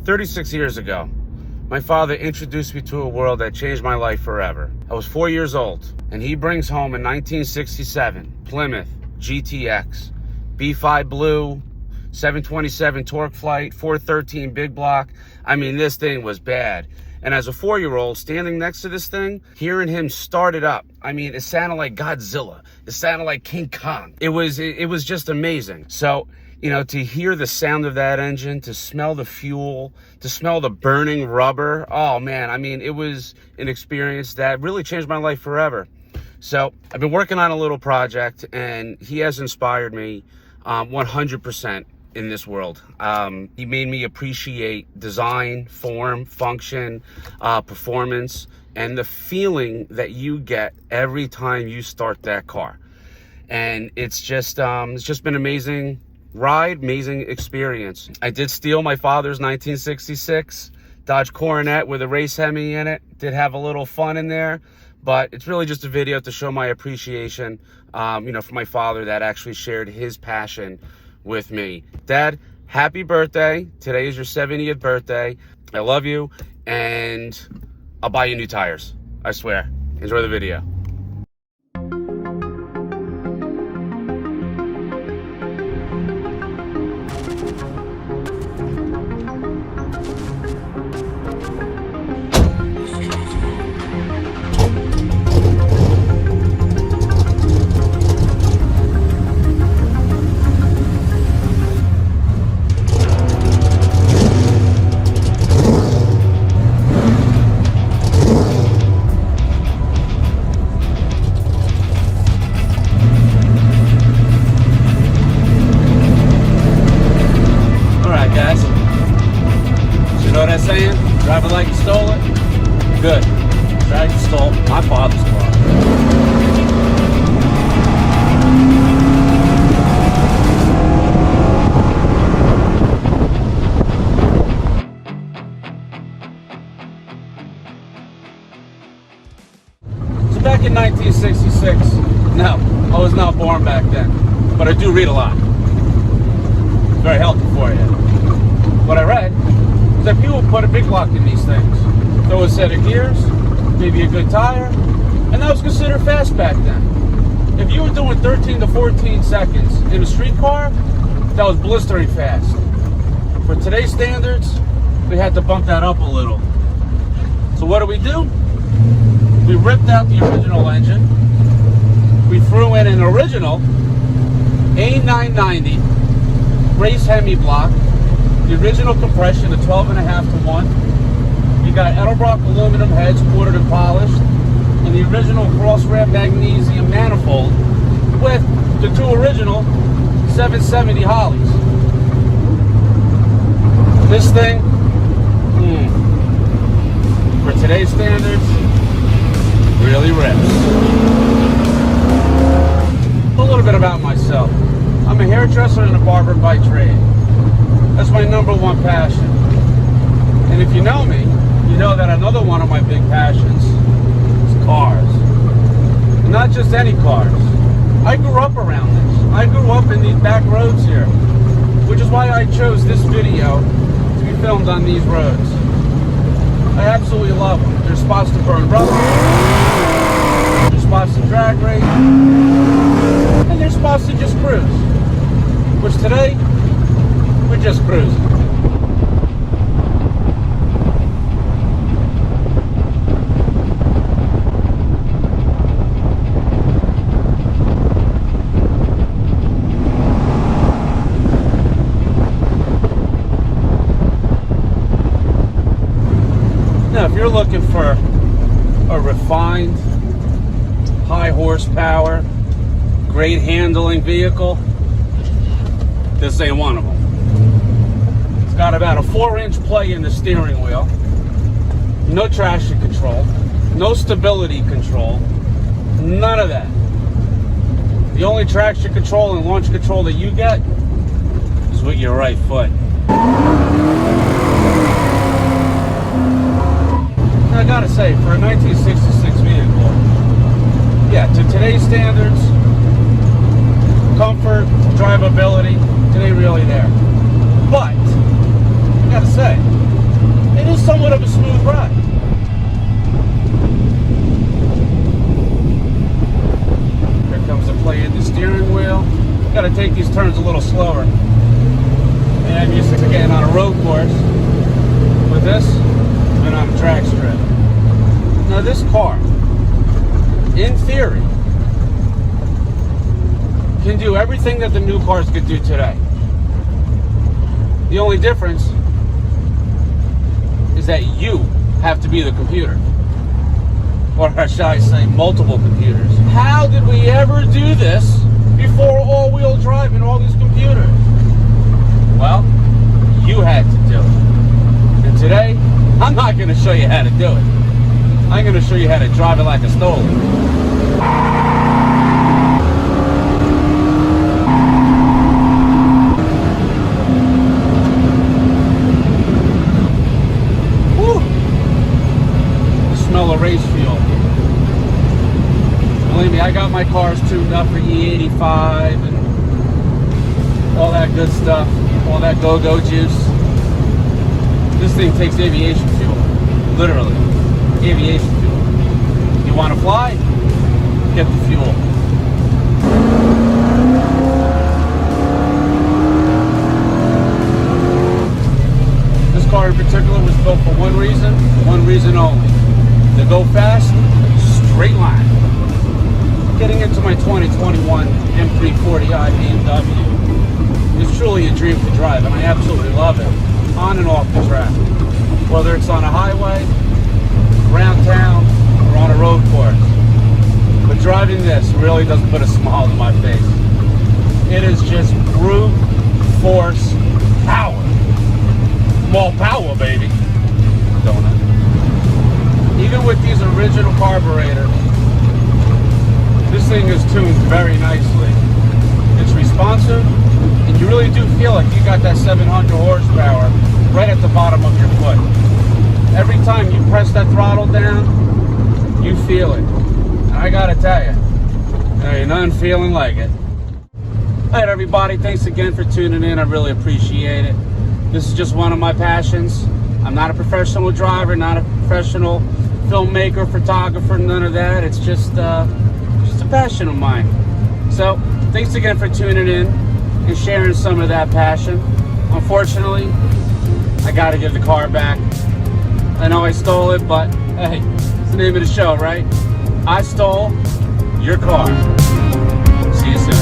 36 years ago, my father introduced me to a world that changed my life forever. I was 4 years old, and he brings home a 1967 Plymouth GTX, B5 blue, 727 torque flight, 413 big block. I mean, this thing was bad. And as a 4-year-old standing next to this thing, hearing him start it up, I mean, it sounded like Godzilla. It sounded like King Kong. It was just amazing. So, you know, to hear the sound of that engine, to smell the fuel, to smell the burning rubber, oh man, I mean, it was an experience that really changed my life forever. So I've been working on a little project, and he has inspired me 100% in this world. He made me appreciate design, form, function, performance, and the feeling that you get every time you start that car. And it's just been amazing ride, amazing experience. I did steal my father's 1966 Dodge Coronet with a Race HEMI in it. Did have a little fun in there, but it's really just a video to show my appreciation, you know, for my father that actually shared his passion with me. Dad, happy birthday. Today is your 70th birthday. I love you, and I'll buy you new tires. I swear. Enjoy the video. Saying? Drive it like you stole it? Good. Drive you stole my father's car. So back in 1966, no, I was not born back then, but I do read a lot. Very healthy for you. What I read that people put a big lock in these things. Throw a set of gears, maybe a good tire, and that was considered fast back then. If you were doing 13 to 14 seconds in a street car, that was blistering fast. For today's standards, we had to bump that up a little. So what do? We ripped out the original engine. We threw in an original A990 Race HEMI block. The original compression, a 12.5 to 1. You got Edelbrock aluminum heads, quartered and polished, and the original cross ram magnesium manifold with the two original 770 Hollies. This thing, for today's standards, really rips. A little bit about myself. I'm a hairdresser and a barber by trade. That's my #1 passion. And if you know me, you know that another one of my big passions is cars. And not just any cars. I grew up around this. I grew up in these back roads here, which is why I chose this video to be filmed on these roads. I absolutely love them. There's spots to burn rubber, there's spots to drag race, and there's spots to just cruise. Which today, we're just cruising. Now, if you're looking for a refined, high horsepower, great handling vehicle, this ain't one of them. Got about a 4-inch play in the steering wheel, no traction control, no stability control, none of that. The only traction control and launch control that you get is with your right foot. Now I gotta say, for a 1966 vehicle, yeah, to today's standards, comfort, drivability, it ain't really there. But I gotta say, is somewhat of a smooth ride. Here comes the play in the steering wheel. Got to take these turns a little slower. And I'm used to getting on a road course. With this, I've been on a track strip. Now this car, in theory, can do everything that the new cars could do today. The only difference is that you have to be the computer. Or shall I say, multiple computers. How did we ever do this before all-wheel drive and all these computers? Well, you had to do it. And today, I'm not going to show you how to do it. I'm going to show you how to drive it like a stolen. Of race fuel. Believe me, I got my cars tuned up for E85 and all that good stuff, all that go-go juice. This thing takes aviation fuel, literally, aviation fuel. You want to fly? Get the fuel. This car in particular was built for one reason only. To go fast, straight line. Getting into my 2021 M340i BMW is truly a dream to drive, and I absolutely love it, on and off the track. Whether it's on a highway, around town, or on a road course. But driving this really does put a smile on my face. It is just brute force power. More power, baby. Donut. Even with these original carburetors, this thing is tuned very nicely. It's responsive, and you really do feel like you got that 700 horsepower right at the bottom of your foot. Every time you press that throttle down, you feel it. And I gotta tell you, there ain't nothing feeling like it. Alright everybody, thanks again for tuning in. I really appreciate it. This is just one of my passions. I'm not a professional driver, not a professional filmmaker, photographer, none of that. It's just a passion of mine. So thanks again for tuning in and sharing some of that passion. Unfortunately, I got to give the car back. I know I stole it, but hey, it's the name of the show, right? I stole your car. See you soon.